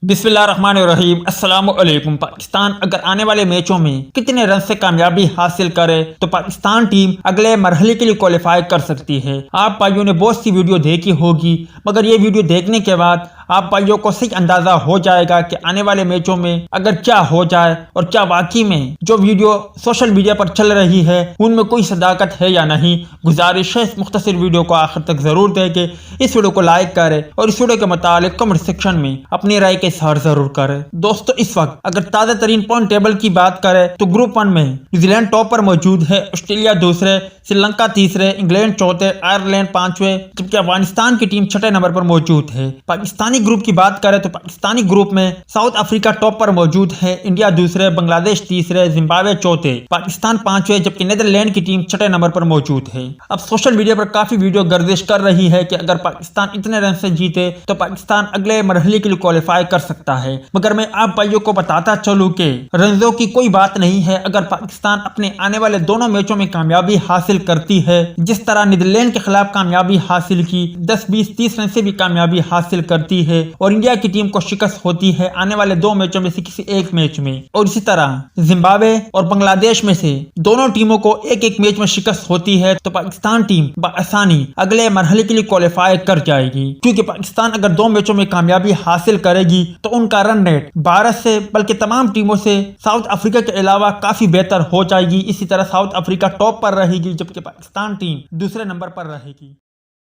बिस्मिल्लाहिर्रहमानिर्रहीम अस्सलामुअलैकुम। पाकिस्तान अगर आने वाले मैचों में कितने रन से कामयाबी हासिल करे तो पाकिस्तान टीम अगले मरहले के लिए क्वालिफाई कर सकती है। आप भाइयों ने बहुत सी वीडियो देखी होगी, मगर ये वीडियो देखने के बाद आप भाइयों को सही अंदाजा हो जाएगा कि आने वाले मैचों में अगर क्या हो जाए और क्या वाकई में जो वीडियो सोशल मीडिया पर चल रही है उनमें कोई सदाकत है या नहीं। गुजारिश है इस मुख्तसर वीडियो को आखिर तक जरूर देखें, इस वीडियो को लाइक करें और इस वीडियो के मुतालिक कमेंट सेक्शन में अपनी राय के इज़हार जरूर करें। दोस्तों, इस वक्त अगर ताज़ा तरीन पॉइंट टेबल की बात करें तो ग्रुप 1 में न्यूजीलैंड टॉप पर मौजूद है, ऑस्ट्रेलिया दूसरे, श्रीलंका तीसरे, इंग्लैंड चौथे, आयरलैंड पांचवें, जबकि अफगानिस्तान की टीम छठे नंबर पर मौजूद है। पाकिस्तानी ग्रुप की बात करें तो पाकिस्तानी ग्रुप में साउथ अफ्रीका टॉप पर मौजूद है, इंडिया दूसरे, बांग्लादेश तीसरे, जिम्बाब्वे चौथे, पाकिस्तान पांचवें, जबकि नीदरलैंड की टीम छठे नंबर पर मौजूद है। अब सोशल मीडिया पर काफी वीडियो गर्दिश कर रही है कि अगर पाकिस्तान इतने रन से जीते तो पाकिस्तान अगले मरहले के लिए क्वालिफाई कर सकता है, मगर मैं आप भाइयों को बताता चलूं कि रनों की कोई बात नहीं है। अगर पाकिस्तान अपने आने वाले दोनों मैचों में कामयाबी हासिल करती है, जिस तरह नीदरलैंड के खिलाफ कामयाबी हासिल की, 10, 20, 30 रन से भी कामयाबी हासिल करती है और इंडिया की टीम को शिकस्त होती है आने वाले दो मैचों में से किसी एक मैच में, और इसी तरह जिम्बाब्वे और बांग्लादेश में से दोनों टीमों को एक एक मैच में शिकस्त होती है, तो पाकिस्तान टीम बआसानी अगले मरहले के लिए क्वालिफाई कर जाएगी। क्योंकि पाकिस्तान अगर दो मैचों में कामयाबी हासिल करेगी तो उनका रन रेट भारत से बल्कि तमाम टीमों से साउथ अफ्रीका के अलावा काफी बेहतर हो जाएगी। इसी तरह साउथ अफ्रीका टॉप पर रहेगी, जबकि पाकिस्तान टीम दूसरे नंबर पर रहेगी।